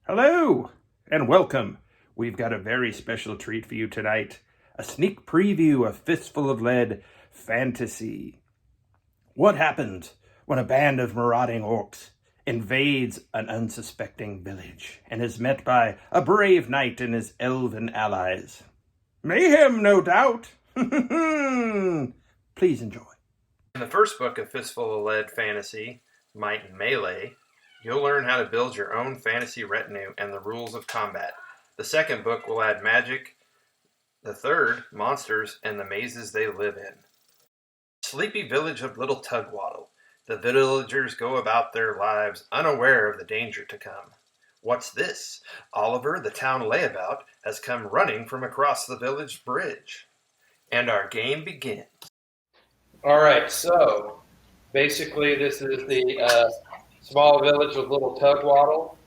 Hello and welcome. We've got a very special treat for you tonight. A sneak preview of Fistful of Lead Fantasy. What happened when a band of marauding orcs invades an unsuspecting village and is met by a brave knight and his elven allies? Mayhem, no doubt. Please enjoy. In the first book of Fistful of Lead Fantasy, Might and Melee, you'll learn how to build your own fantasy retinue and the rules of combat. The second book will add magic. The third, monsters and the mazes they live in. Sleepy village of Little Tugwaddle. The villagers go about their lives unaware of the danger to come. What's this? Oliver, the town layabout, has come running from across the village bridge. And our game begins. All right, so basically this is the small village of Little Tugwaddle,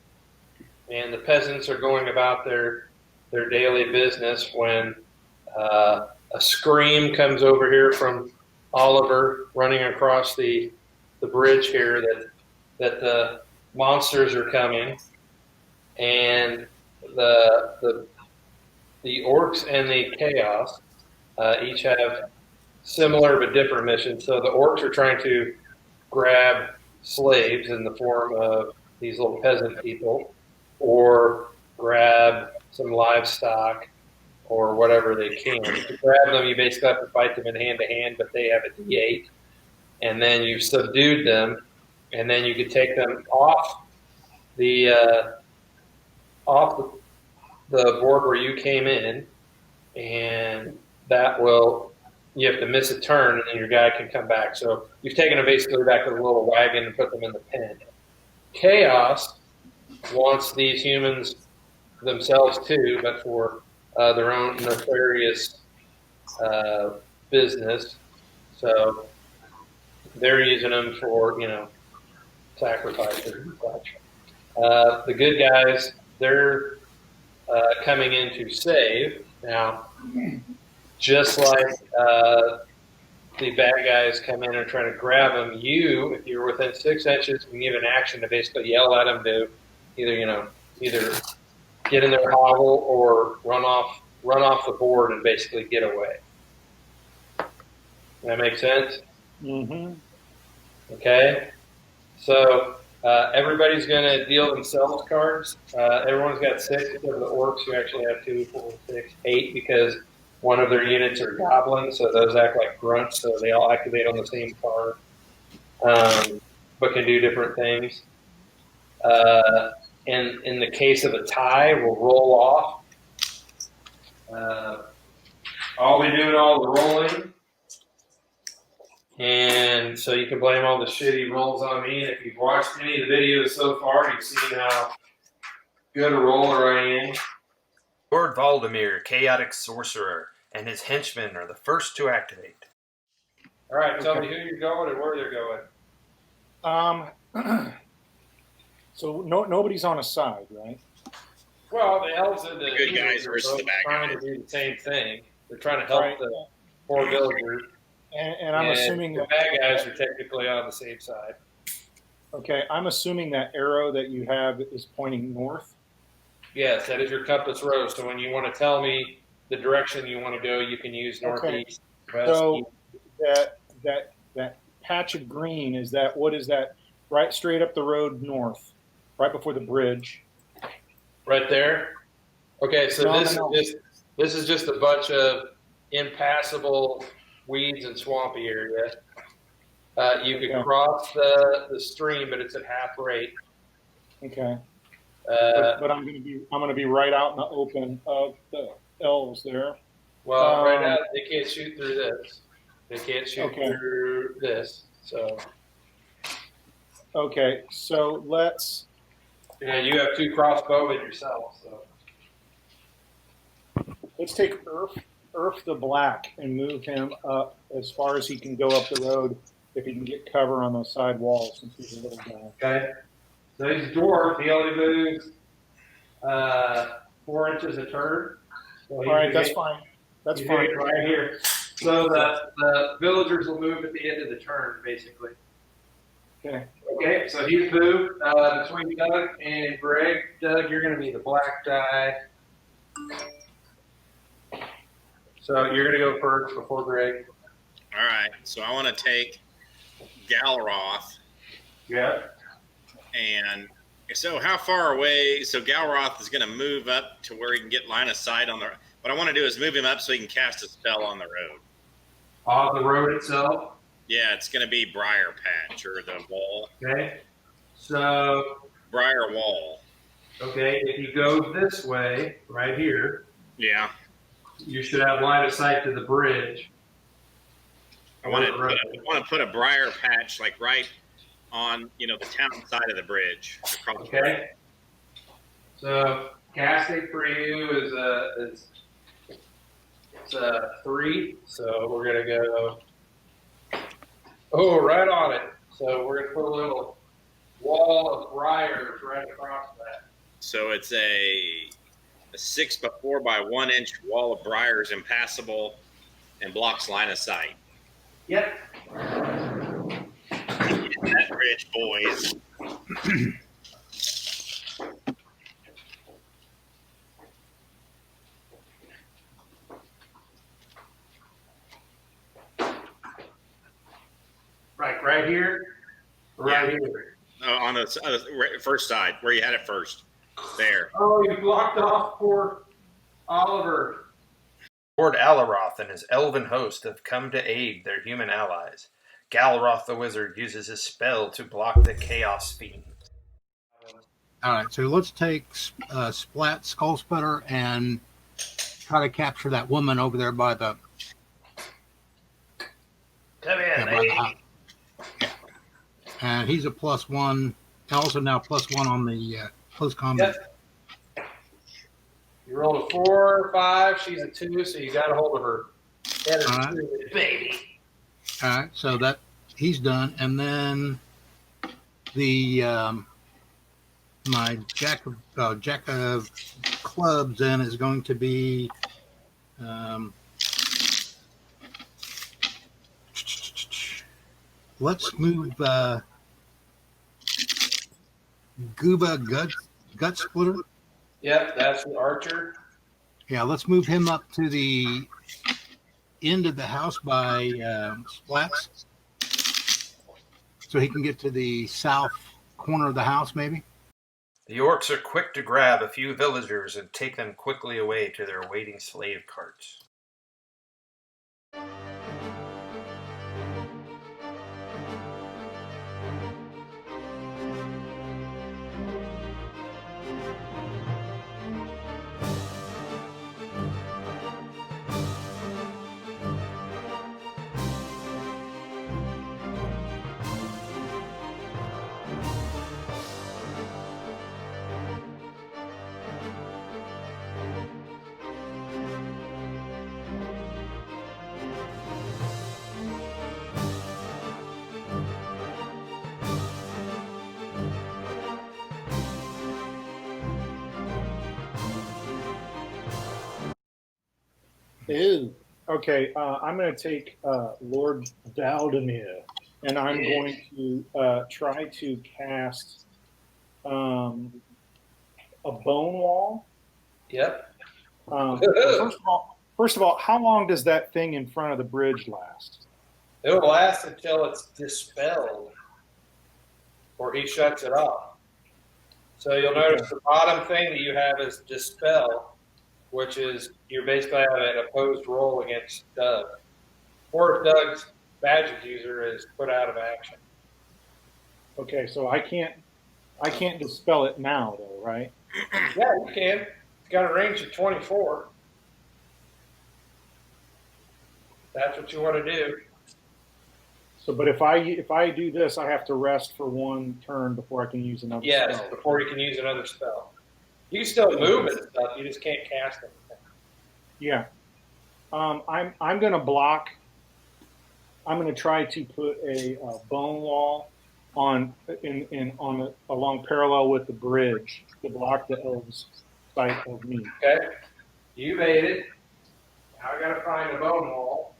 and the peasants are going about their daily business when a scream comes over here from Oliver running across the bridge here that the monsters are coming, and the orcs and the chaos each have similar but different missions. So the orcs are trying to grab slaves in the form of these little peasant people, or grab some livestock, or whatever they can. To grab them, you basically have to fight them in hand-to-hand, but they have a D8. And then you've subdued them, and then you can take them off the board where you came in, and that will, you have to miss a turn, and then your guy can come back. So you've taken them basically back to the little wagon and put them in the pen. Chaos wants these humans themselves too, but for their own nefarious business. So they're using them for, sacrifice and such. The good guys, they're coming in to save. Now, just like the bad guys come in and try to grab them, if you're within 6 inches, you can give an action to basically yell at them to either get in their hobble or run off the board and basically get away. That make sense? Mm-hmm. Okay. So everybody's going to deal themselves cards. Everyone's got 6 except for the orcs, who actually have 2, 4, 6, 8, because one of their units are goblins, so those act like grunts, so they all activate on the same card, but can do different things. And in the case of a tie, we'll roll off. I'll be doing all the rolling, and so you can blame all the shitty rolls on me. And if you've watched any of the videos so far, you've seen how good a roller I am. Lord Valdemir, Chaotic Sorcerer, and his henchmen are the first to activate. All right, tell me who you're going and where they're going. So nobody's on a side, right? Well, the elves and the good guys versus the bad trying guys. to do the same thing. They're trying to help the poor villagers. And I'm assuming the that bad guys are technically on the same side. Okay, I'm assuming that arrow that you have is pointing north. Yes, that is your compass rose. So when you want to tell me the direction you want to go, you can use northeast, west, So east. that patch of green, what is that? Right straight up the road north, right before the bridge. Right there. Okay, so this is just a bunch of impassable weeds and swampy area. You can cross the stream, but it's at half rate. Okay. But I'm gonna be right out in the open of the elves there. Well, right now they can't shoot through this. They can't shoot through this. So. Okay, so let's. Yeah, you have 2 crossbowmen yourself. So. Let's take Earth the Black and move him up as far as he can go up the road if he can get cover on those side walls since he's a little guy. Okay. So he's a dwarf. He only moves 4 inches a turn. So all right, that's fine. That's fine. Right here. So the villagers will move at the end of the turn, basically. Okay. Okay, so he's moved between Doug and Greg. Doug, you're going to be the black die. So you're going to go first before Greg. All right. So I want to take Galroth. Yeah. And so how far away? So Galroth is going to move up to where he can get line of sight on the. What I want to do is move him up so he can cast a spell on the road. On the road itself? Yeah, it's going to be Briar Patch or the wall. Okay. So, Briar Wall. okay, if you go this way, right here, Yeah. you should have line of sight to the bridge. I want to put a Briar Patch like right on, the town side of the bridge. Okay. So casting for you is it's a 3. So we're gonna go. Oh, right on it. So we're gonna put a little wall of briars right across that. So it's a 6x4 by 1 inch wall of briars, impassable, and blocks line of sight. Yep. That bridge, boys. Right here. Right here. On the first side, where you had it first. There. Oh, you blocked off poor Oliver. Lord Alaroth and his elven host have come to aid their human allies. Galroth the wizard uses his spell to block the Chaos Fiend. All right, so let's take Splat, Skull Splitter, and try to capture that woman over there by the. Come in, by the house. Yeah. And he's a +1. Also now +1 on the close combat. Yep. You rolled a 4, 5. She's a 2, so you got a hold of her. That is All right. 2, baby. All right, so that he's done, and then the my Jack of Clubs then is going to be. Let's move Gooba Gut Splitter. Yep, that's the archer. Yeah, let's move him up to the end of the house by Splats, so he can get to the south corner of the house, maybe. The orcs are quick to grab a few villagers and take them quickly away to their waiting slave carts. Ew. Okay, I'm going to take Lord Daldemir, and I'm going to try to cast a bone wall. Yep. First of all, how long does that thing in front of the bridge last? It'll last until it's dispelled, or he shuts it off. So you'll notice the bottom thing that you have is dispel, which is you're basically having an opposed roll against Doug. Or if Doug's magic user is put out of action. Okay, so I can't dispel it now, though, right? Yeah, you can. It's got a range of 24. That's what you want to do. So, but if I do this, I have to rest for one turn before I can use another Yes, spell. before you can use another spell. You can still move it and stuff. You just can't cast anything. Yeah. I'm going to block. I'm going to try to put a bone wall along parallel with the bridge to block the elves' sight of me. Okay? You made it. Now I got to find a bone wall.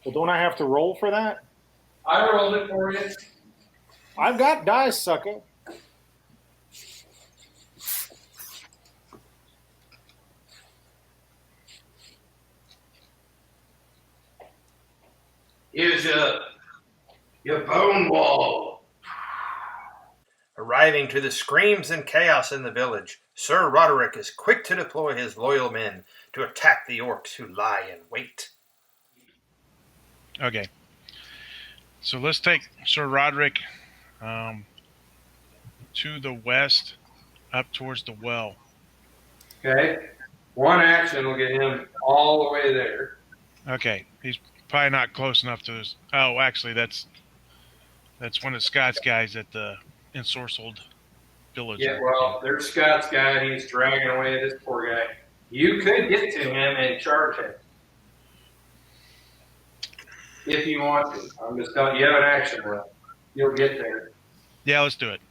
Well, don't I have to roll for that? I rolled it for you. I've got dice, sucker. Here's your bone wall. Arriving to the screams and chaos in the village, Sir Roderick is quick to deploy his loyal men to attack the orcs who lie in wait. Okay. So let's take Sir Roderick to the west, up towards the well. Okay. One action will get him all the way there. Okay. He's probably not close enough to this. Oh, actually, that's one of Scott's guys at the ensorcelled village. Yeah, well, there's Scott's guy, and he's dragging away this poor guy. You could get to him and charge him. If you want to. I'm just telling you, you have an action round. You'll get there. Yeah, let's do it.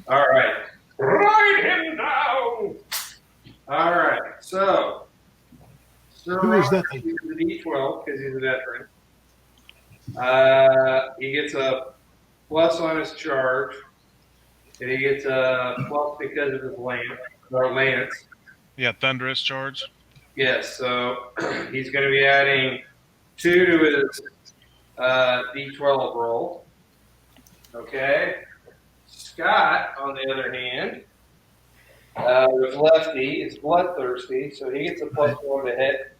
All right. Ride him down! All right, so. Who is that? He's a D12 because he's a veteran. He gets a plus on his charge, and he gets a plus because of his lance. Yeah, thunderous charge. Yes, so he's going to be adding 2 to his D12 roll. Okay. Scott, on the other hand, with Lefty, is bloodthirsty, so he gets a +1 to hit.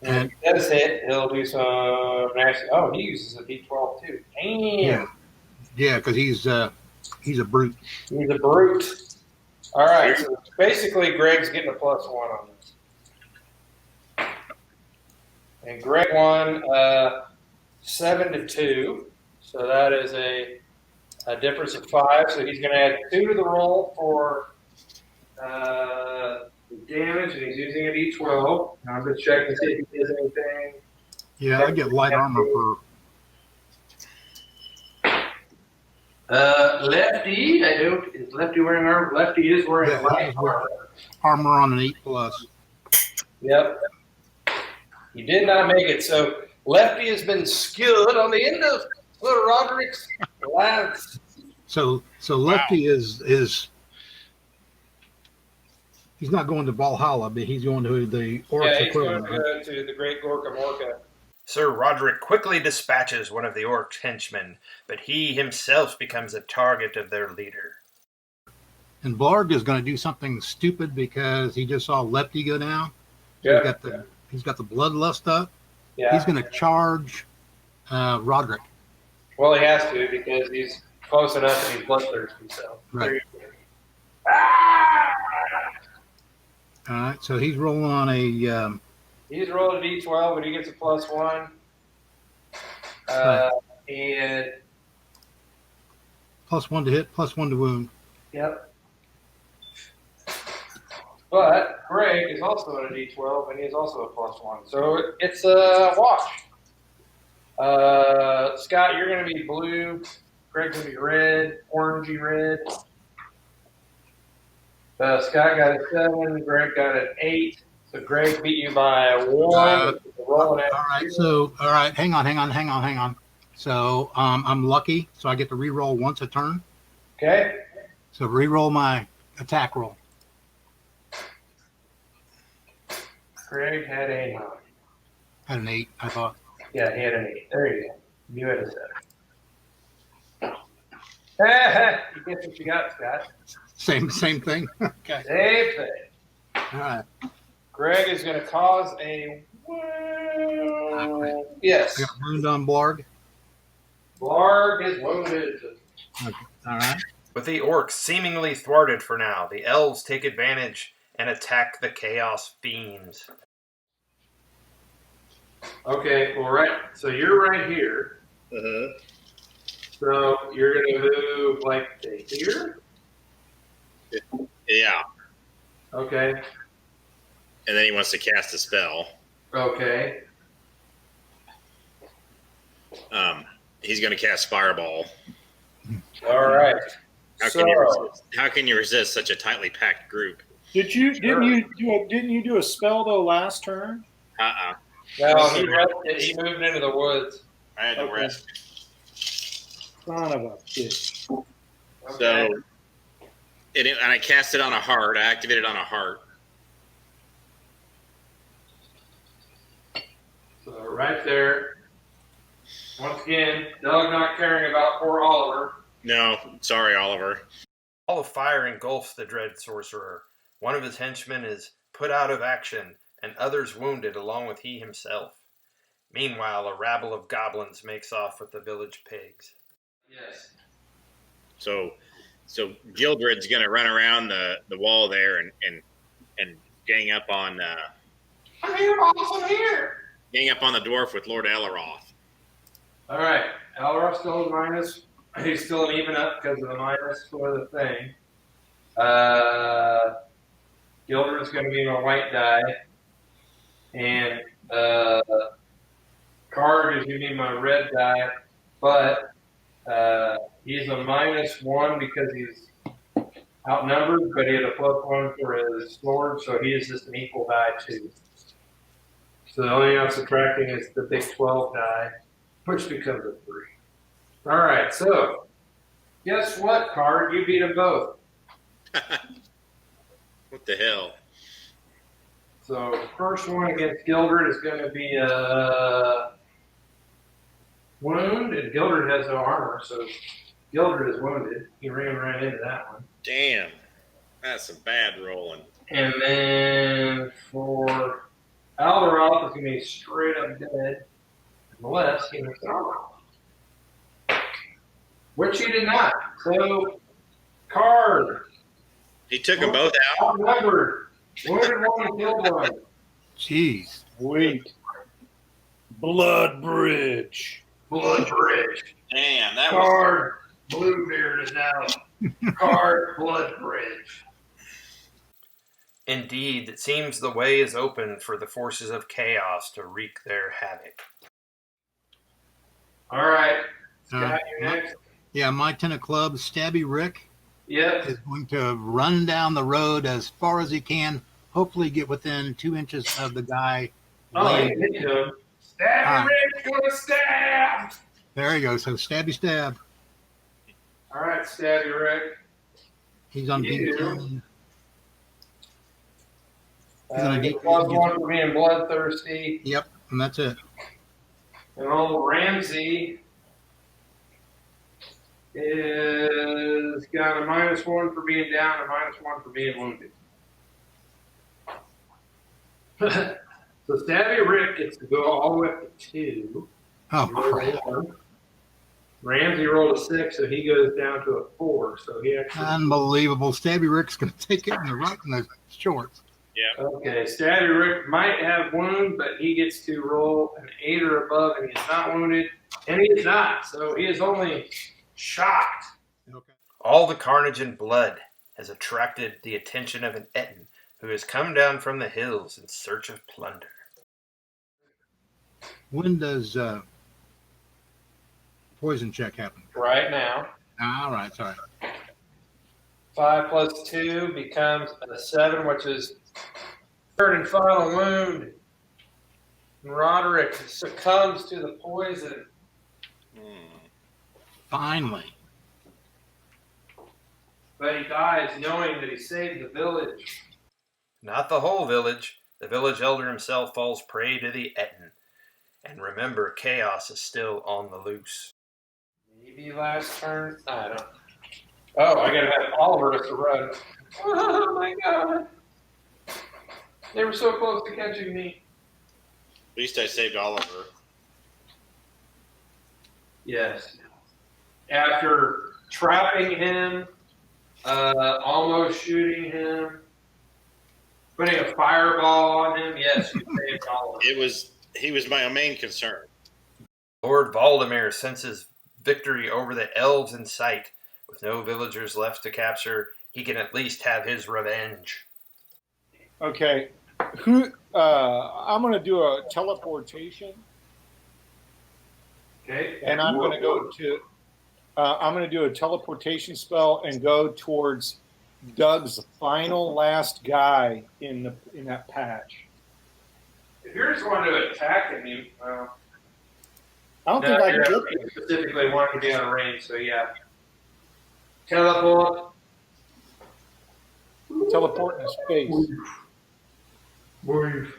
And if he does hit, he'll do some. Oh, he uses a D12 too. Damn. Yeah, because he's a brute. He's a brute. All right, so basically Greg's getting a +1 on this. And Greg won 7-2, so that is a difference of 5. So he's going to add 2 to the roll for the damage, and he's using a D12. I'm just checking to see if he does anything. Yeah, I get light armor for. Lefty, is Lefty wearing armor? Lefty is wearing light armor. Armor on an 8+. Yep. He did not make it. So Lefty has been skilled on the end of Sir Roderick's lance. So Lefty is he's not going to Valhalla, but he's going to the orcs Yeah, he's equivalent. going to go to the Great Gorka Morka. Sir Roderick quickly dispatches one of the orc henchmen, but he himself becomes a target of their leader. And Blarg is going to do something stupid because he just saw Lefty go down. Yeah. He's got the bloodlust up. Yeah. He's going to charge Roderick. Well, he has to because he's close enough and he's bloodthirsty. So. Right. Ah! All right, so he's rolling on a. He's rolled a D12 and he gets a +1. And +1 to hit, +1 to wound. yep. But Greg is also on a D12 and he's also a +1. So it's a wash. Scott, you're going to be blue. Greg's going to be red, orangey red. Scott got a 7. Greg got an 8. So Greg beat you by 1. All right, hang on. So I'm lucky, so I get to re-roll once a turn. Okay. So re-roll my attack roll. Greg had a 9. Had an 8, I thought. Yeah, he had an 8. There you go. You had a 7. You guess what you got, Scott? Same thing. Okay. Same thing. All right. Greg is going to cause a wound. Yes. I got a wound on Blarg. Blarg is wounded. Okay. All right. With the orcs seemingly thwarted for now, the elves take advantage and attack the chaos fiends. Okay, well, right. So you're right here. Uh-huh. So you're going to move like to here. Yeah. Okay. And then he wants to cast a spell. Okay. He's going to cast Fireball. All right. How can you resist such a tightly packed group? Didn't you do a spell though last turn? No, he rested. He moved into the woods. I had to Okay. rest. Son of a bitch. Okay. So, and I cast it on a heart. I activated on a heart. So right there. Once again, Doug not caring about poor Oliver. No, sorry, Oliver. All of fire engulfs the dread sorcerer. One of his henchmen is put out of action, and others wounded along with he himself. Meanwhile, a rabble of goblins makes off with the village pigs. Yes. So Gildred's gonna run around the wall there and gang up on I'm here, boss. I'm here. gang up on the dwarf with Lord Elleroth. All right. Elroth's still in minus. He's still an even up because of the minus for the thing. Gildred's going to be my white die. And Card is going to be my red die. But he's a -1 because he's outnumbered, but he had a +1 for his sword, so he is just an equal die too. So the only thing I'm subtracting is the big 12 die, which becomes a 3. All right, so guess what, Card? You beat them both. What the hell? So the first one against Gildred is going to be a wound, and Gildred has no armor, so Gildred is wounded. He ran right into that one. Damn, that's some bad rolling. And then for Alderoth, it's going to be straight up dead, unless he makes an armor. Which he did not. So, Card. He took them both out. Outnumbered. Wounded one and killed one. Jeez. Wait. Blood Bridge. Blood Bridge. Damn, that was Card. Bluebeard is out. Card. Blood Bridge. Indeed, it seems the way is open for the forces of chaos to wreak their havoc. All right. Uh, Scott, you next. Yeah, my 10 of clubs, Stabby Rick, Yep. is going to run down the road as far as he can, hopefully get within 2 inches of the guy. Oh, he laying. hit him. Stabby Rick's gonna stab. There you go. So Stabby Stab. All right, Stabby Rick. He's on You. D10. Get +1 for being bloodthirsty. Yep, and that's it. And old Ramsey is got a -1 for being down, a -1 for being wounded. So Stabby Rick gets to go all the way up to 2. Oh, crap. Ramsey rolled a 6, so he goes down to a 4. So he actually. Unbelievable. Stabby Rick's going to take it in the shorts. Okay, Stabby Rick might have wound, but he gets to roll an 8 or above, and he's not wounded, and he is not. So he is only shocked. Okay. All the carnage and blood has attracted the attention of an Etten who has come down from the hills in search of plunder. When does poison check happen? Right now, All right, sorry. 5 + 2 becomes a 7, which is third and final wound. And Roderick succumbs to the poison. Finally. But he dies knowing that he saved the village. Not the whole village. The village elder himself falls prey to the Etten. And remember, chaos is still on the loose. Maybe last turn. I don't. Oh, I gotta have Oliver to run. Oh my god! They were so close to catching me. At least I saved Oliver. Yes. After trapping him, almost shooting him, putting a fireball on him, yes, you saved Oliver. He was my main concern. Lord Valdemir senses victory over the elves in sight. With no villagers left to capture, he can at least have his revenge. Okay. I'm going to do a teleportation, Okay. and I'm going to go to. I'm going to do a teleportation spell and go towards Doug's final last guy in that patch. If you're just wanting to attack him, I don't think I can get there. specifically wanting to be out of range, so yeah. Teleport. Teleport in space. Move.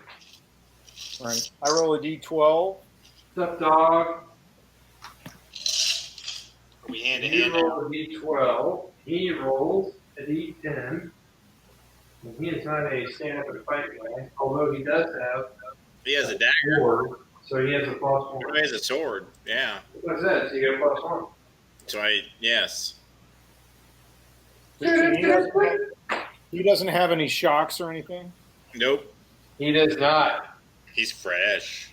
Right. I roll a d12. What's up, dog? Are we hand to You hand? roll a d12. He rolls a d10. And he is not a stand up and fight guy, although he does have He has a dagger. sword, so he has a plus He one. has a sword. Yeah. What's that? So you get a plus one. So yes. He doesn't have any shocks or anything. Nope. He does not. He's fresh.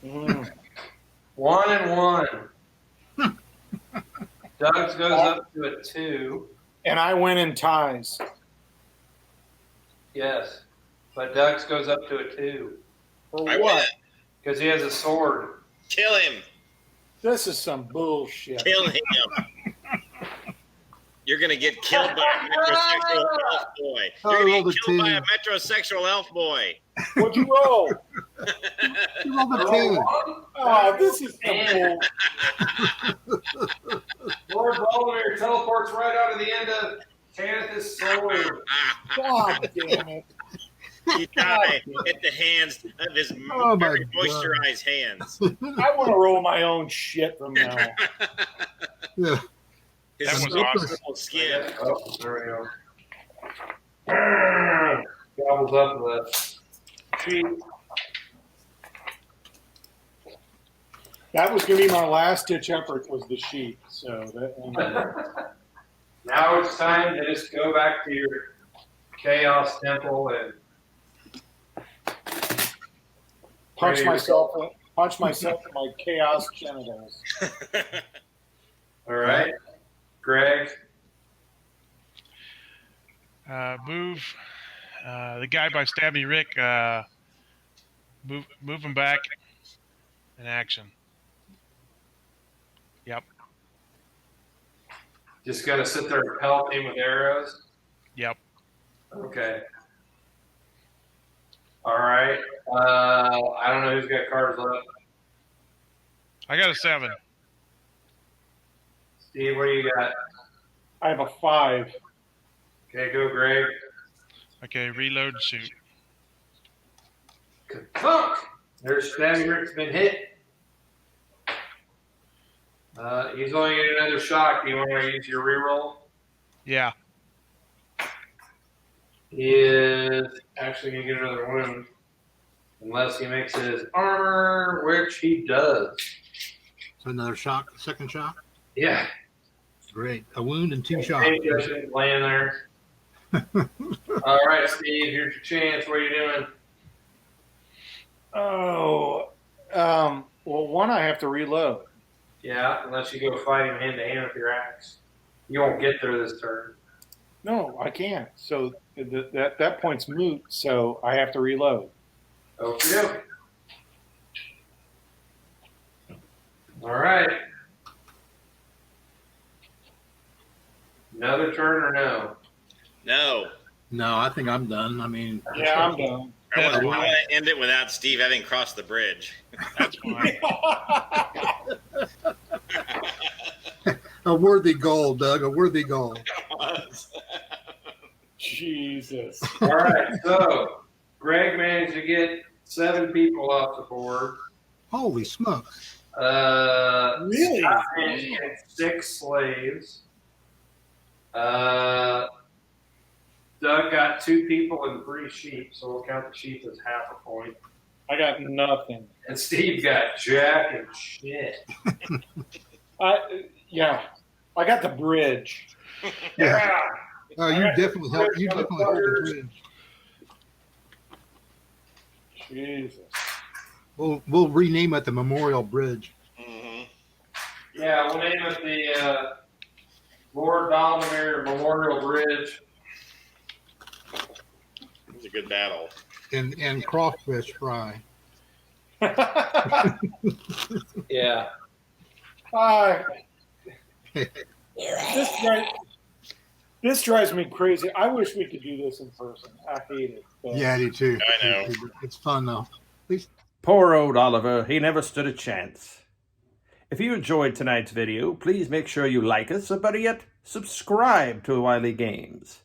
1 and 1. Doug's goes up to a 2. And I win in ties. Yes. But Doug's goes up to a 2. For I what? win. Because he has a sword. Kill him. This is some bullshit. Kill him. You're gonna get killed by a metrosexual elf boy. You're gonna rolled get a killed by two. a metrosexual elf boy. What'd you roll? You rolled a 2. Oh, this is some bull. Lord Voldemort teleports right out of the end of Tanith's sword. God damn it. He died at the hands of his Oh, my very God. moisturized hands. I want to roll my own shit from now. Yeah. His That was soft awesome. skin. Oh, there we go. Gobbles up the sheep. That was going to be my last ditch effort was the sheep. So that, Now it's time to just go back to your chaos temple and punch myself in my chaos genitals. all right, Greg. Move the guy by Stabby Rick. Move him back. In action. Yep. Just gonna sit there and pelt him with arrows. Yep. Okay. All right. I don't know who's got cards left. I got a 7. Steve, what do you got? I have a 5. Okay, go, Greg. Okay, reload, shoot. Funk! There's Stabby Rick's been hit. He's only getting another shot. Do you want to use your reroll? Yeah. He is actually going to get another wound. Unless he makes his armor, which he does. So another shock, second shock. Yeah. Great. A wound and 2 shots. Hey, Justin, laying there. All right, Steve, here's your chance. What are you doing? Oh, well, one I have to reload. Yeah, unless you go fight him hand to hand with your axe. You won't get there this turn. No, I can't. So that point's moot. So I have to reload. Okay. All right. Another turn or no? No. No, I think I'm done. I mean, Yeah, I'm done. I want to end it without Steve having crossed the bridge. That's fine. a worthy goal, Doug. A worthy goal. Jesus. All right, so Greg managed to get 7 people off the board. Holy smokes. Really? Scott managed to get 6 slaves. Doug got 2 people and 3 sheep, so we'll count the sheep as half a point. I got nothing. And Steve got jack and shit. Yeah, I got the bridge. Yeah. Oh, you definitely helped. You definitely hold the bridge. Jesus. We'll rename it the Memorial Bridge. Mm-hmm. Yeah, we'll name it the Lord Dominar Memorial Bridge. It was a good battle. And crawfish fry. Yeah. This drives me crazy. I wish we could do this in person. I hate it. But Yeah, I do too. I know. It's fun though. least Poor old Oliver, he never stood a chance. If you enjoyed tonight's video, please make sure you like us, or better yet, subscribe to Wiley Games.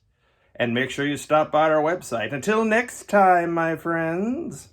And make sure you stop by our website. Until next time, my friends.